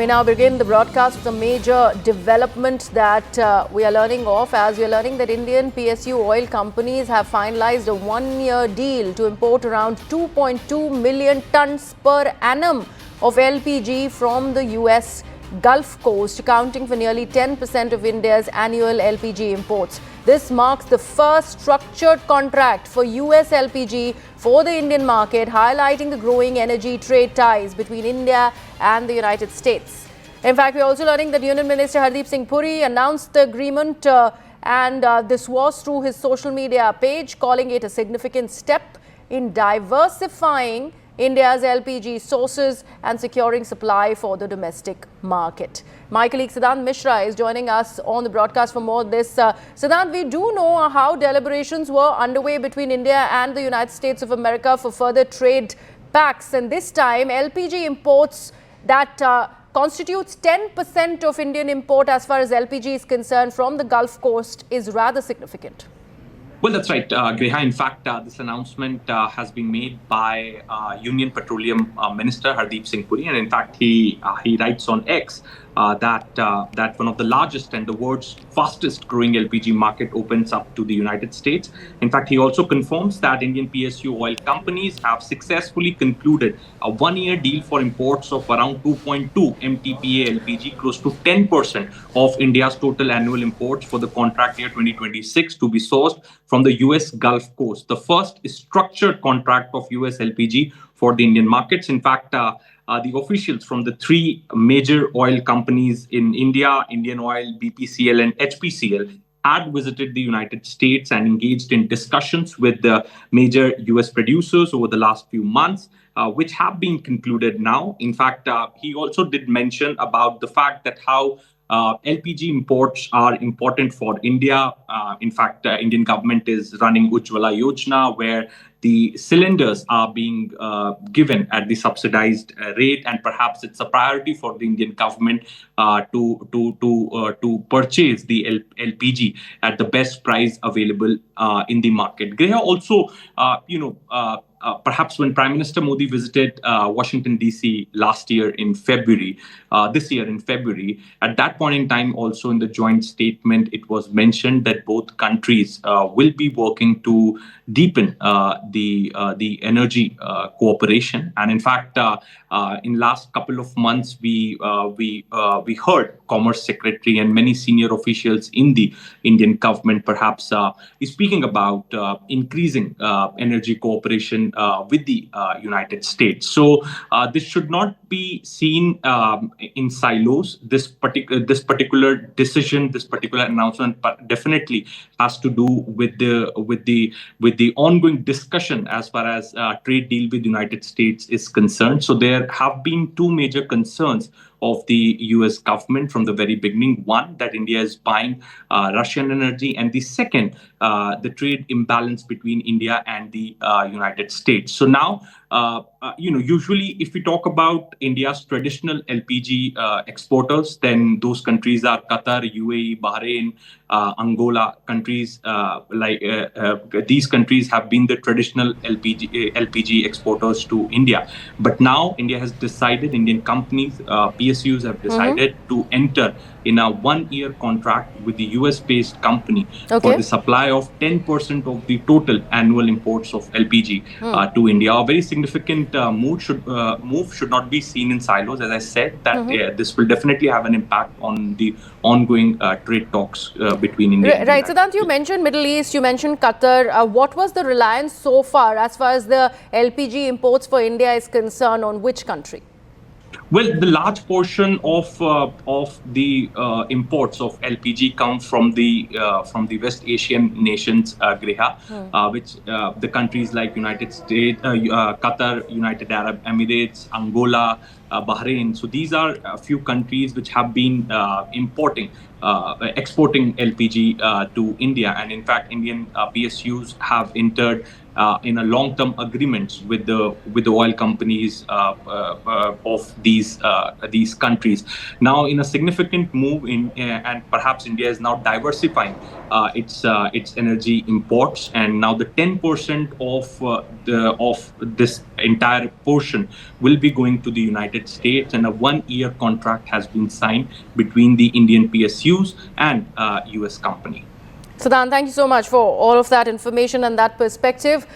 we now begin the broadcast with a major development that we are learning of, as we are learning that Indian PSU oil companies have finalized a one-year deal to import around 2.2 million tons per annum of LPG from the US Gulf Coast, accounting for nearly 10% of India's annual LPG imports. This marks the first structured contract for US LPG for the Indian market, highlighting the growing energy trade ties between India and the United States. In fact, we're also learning that Union Minister Hardeep Singh Puri announced the agreement and this was through his social media page, calling it a significant step in diversifying India's LPG sources and securing supply for the domestic market. My colleague Siddhant Mishra is joining us on the broadcast for more of this. Siddhant, we do know how deliberations were underway between India and the United States of America for further trade pacts, and this time LPG imports that constitutes 10% of Indian import as far as LPG is concerned from the Gulf Coast is rather significant. Well, that's right, Greha. In fact, this announcement has been made by Union Petroleum Minister Hardeep Singh Puri, and in fact, he writes on X that one of the largest and the world's fastest growing LPG market opens up to the United States. In fact, he also confirms that Indian PSU oil companies have successfully concluded a one-year deal for imports of around 2.2 MTPA LPG, close to 10% of India's total annual imports for the contract year 2026 to be sourced from the US Gulf Coast. The first structured contract of US LPG for the Indian markets. In fact, the officials from the three major oil companies in India, Indian Oil, BPCL and HPCL, had visited the United States and engaged in discussions with the major US producers over the last few months, which have been concluded now. In fact, he also did mention about the fact that how LPG imports are important for India. In fact, Indian government is running Ujjwala Yojana, where the cylinders are being given at the subsidized rate, and perhaps it's a priority for the Indian government to purchase the LPG at the best price available in the market. Greha, also, perhaps when Prime Minister Modi visited Washington, D.C. last year in February, this year in February, at that point in time, also in the joint statement, it was mentioned that both countries will be working to deepen the energy cooperation. And in fact, in last couple of months, we heard Commerce Secretary and many senior officials in the Indian government perhaps is speaking about increasing energy cooperation with the United States. So this should not be seen in silos. This particular decision, this particular announcement, definitely has to do with the ongoing discussion as far as trade deal with the United States is concerned. So there have been two major concerns of the US government from the very beginning. One, that India is buying Russian energy, and the second, the trade imbalance between India and the United States. So now, usually if we talk about India's traditional LPG exporters, then those countries are Qatar, UAE, Bahrain, Angola. Countries these countries have been the traditional LPG exporters to India. But now India has decided, Indian companies, PSUs have decided to enter in a one-year contract with the US-based company for the supply of 10% of the total annual imports of LPG to India. A very significant move should not be seen in silos. As I said, that this will definitely have an impact on the ongoing trade talks between India and Right. Siddhant, you mentioned Middle East, you mentioned Qatar. What was the reliance so far as the LPG imports for India is concerned on which country? Well, the large portion of the imports of LPG come from the West Asian nations, Greha, which the countries like United States, Qatar, United Arab Emirates, Angola, Bahrain. So these are a few countries which have been exporting LPG to India, and in fact, Indian PSUs have entered in a long-term agreements with the oil companies of these countries. Now, in a significant move and perhaps India is now diversifying its energy imports, and now the 10% of this entire portion will be going to the United States, and a 1-year contract has been signed between the Indian PSUs and US company. Sadan, thank you so much for all of that information and that perspective.